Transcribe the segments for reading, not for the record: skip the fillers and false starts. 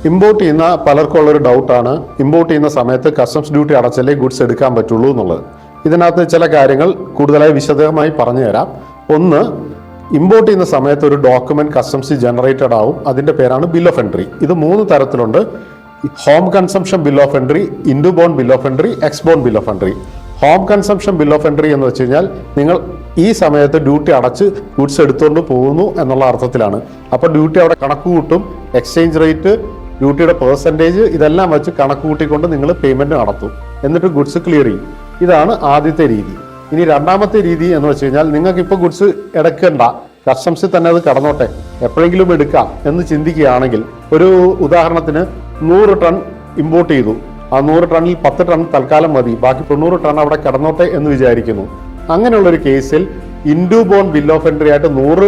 Import ചെയ്യുന്ന പലർക്കും ഉള്ളൊരു ഡൗട്ടാണ് ഇമ്പോർട്ട് ചെയ്യുന്ന സമയത്ത് കസ്റ്റംസ് ഡ്യൂട്ടി അടച്ചല്ലേ ഗുഡ്സ് എടുക്കാൻ പറ്റുള്ളൂ എന്നുള്ളത്. ഇതിനകത്ത് ചില കാര്യങ്ങൾ കൂടുതലായി വിശദമായി പറഞ്ഞു തരാം. ഒന്ന്, ഇമ്പോർട്ട് ചെയ്യുന്ന സമയത്ത് ഒരു ഡോക്യുമെന്റ് കസ്റ്റംസ് ജനറേറ്റഡ് ആവും. അതിന്റെ പേരാണ് ബിൽ ഓഫ് എൻട്രി. ഇത് 3 തരത്തിലുണ്ട്: home consumption bill of entry, into bond bill of entry, ex bond bill of entry. Home consumption bill of entry എന്ന് വെച്ച് കഴിഞ്ഞാൽ നിങ്ങൾ ഈ സമയത്ത് ഡ്യൂട്ടി അടച്ച് ഗുഡ്സ് എടുത്തുകൊണ്ട് പോകുന്നു എന്നുള്ള അർത്ഥത്തിലാണ്. അപ്പോൾ ഡ്യൂട്ടി അവിടെ കണക്ക് കൂട്ടും, എക്സ്ചേഞ്ച് റേറ്റ്, ഡ്യൂട്ടിയുടെ പെർസെൻറ്റേജ് ഇതെല്ലാം വെച്ച് കണക്ക് കൂട്ടിക്കൊണ്ട് നിങ്ങൾ പേയ്മെന്റ് നടത്തും. എന്നിട്ട് ഗുഡ്സ് ക്ലിയർ ചെയ്യും. ഇതാണ് ആദ്യത്തെ രീതി. ഇനി രണ്ടാമത്തെ രീതി എന്ന് വെച്ച് കഴിഞ്ഞാൽ നിങ്ങൾക്ക് ഇപ്പോൾ ഗുഡ്സ് എടുക്കണ്ട, കസ്റ്റംസിൽ തന്നെ അത് കടന്നോട്ടെ, എപ്പോഴെങ്കിലും എടുക്കാം എന്ന് ചിന്തിക്കുകയാണെങ്കിൽ, ഒരു ഉദാഹരണത്തിന് 100 ടൺ ഇമ്പോർട്ട് ചെയ്തു. ആ 100 ടണ്ണിൽ 10 ടൺ തൽക്കാലം മതി, ബാക്കി 90 ടൺ അവിടെ കടന്നോട്ടെ എന്ന് വിചാരിക്കുന്നു. അങ്ങനെയുള്ളൊരു കേസിൽ ഇൻഡുബോൺ ബിൽ ഓഫ് എൻട്രി ആയിട്ട് 100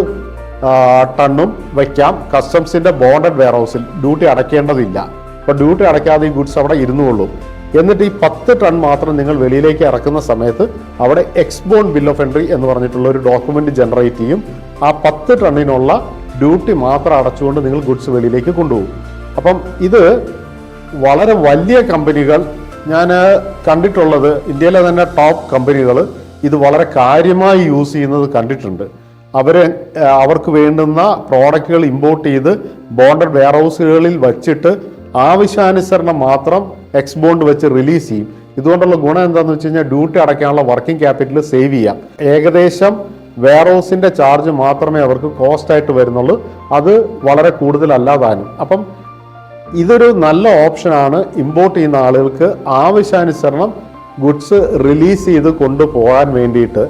ടണ്ണും വയ്ക്കാം കസ്റ്റംസിന്റെ ബോണ്ടഡ് വെയർ ഹൗസിൽ. ഡ്യൂട്ടി അടയ്ക്കേണ്ടതില്ല. അപ്പോൾ ഡ്യൂട്ടി അടയ്ക്കാതെ ഈ ഗുഡ്സ് അവിടെ ഇരുന്നുകൊള്ളും. എന്നിട്ട് ഈ 10 ടൺ മാത്രം നിങ്ങൾ വെളിയിലേക്ക് ഇറക്കുന്ന സമയത്ത് അവിടെ എക്സ്ബോൺ ബിൽ ഓഫ് എൻട്രി എന്ന് പറഞ്ഞിട്ടുള്ള ഒരു ഡോക്യുമെന്റ് ജനറേറ്റ് ചെയ്യും. ആ 10 ടണ്ണിനുള്ള ഡ്യൂട്ടി മാത്രം അടച്ചുകൊണ്ട് നിങ്ങൾ ഗുഡ്സ് വെളിയിലേക്ക് കൊണ്ടുപോകും. അപ്പം ഇത് വളരെ വലിയ കമ്പനികൾ, ഞാൻ കണ്ടിട്ടുള്ളത് ഇന്ത്യയിലെ തന്നെ ടോപ്പ് കമ്പനികൾ ഇത് വളരെ കാര്യമായി യൂസ് ചെയ്യുന്നത് കണ്ടിട്ടുണ്ട്. അവർക്ക് വേണ്ടുന്ന പ്രോഡക്റ്റുകൾ ഇമ്പോർട്ട് ചെയ്ത് ബോണ്ടഡ് വെയർ ഹൗസുകളിൽ വച്ചിട്ട് ആവശ്യാനുസരണം മാത്രം എക്സ്ബോണ്ട് വെച്ച് റിലീസ് ചെയ്യും. ഇതുകൊണ്ടുള്ള ഗുണം എന്താണെന്ന് വെച്ച് കഴിഞ്ഞാൽ ഡ്യൂട്ടി അടയ്ക്കാനുള്ള വർക്കിംഗ് ക്യാപിറ്റൽ സേവ് ചെയ്യാം. ഏകദേശം വെയർ ഹൗസിന്റെ ചാർജ് മാത്രമേ അവർക്ക് കോസ്റ്റ് ആയിട്ട് വരുന്നുള്ളൂ. അത് വളരെ കൂടുതലല്ലാതാനും. അപ്പം ഇതൊരു നല്ല ഓപ്ഷനാണ് ഇമ്പോർട്ട് ചെയ്യുന്ന ആളുകൾക്ക് ആവശ്യാനുസരണം ഗുഡ്സ് റിലീസ് ചെയ്ത് കൊണ്ടുപോകാൻ വേണ്ടിയിട്ട്.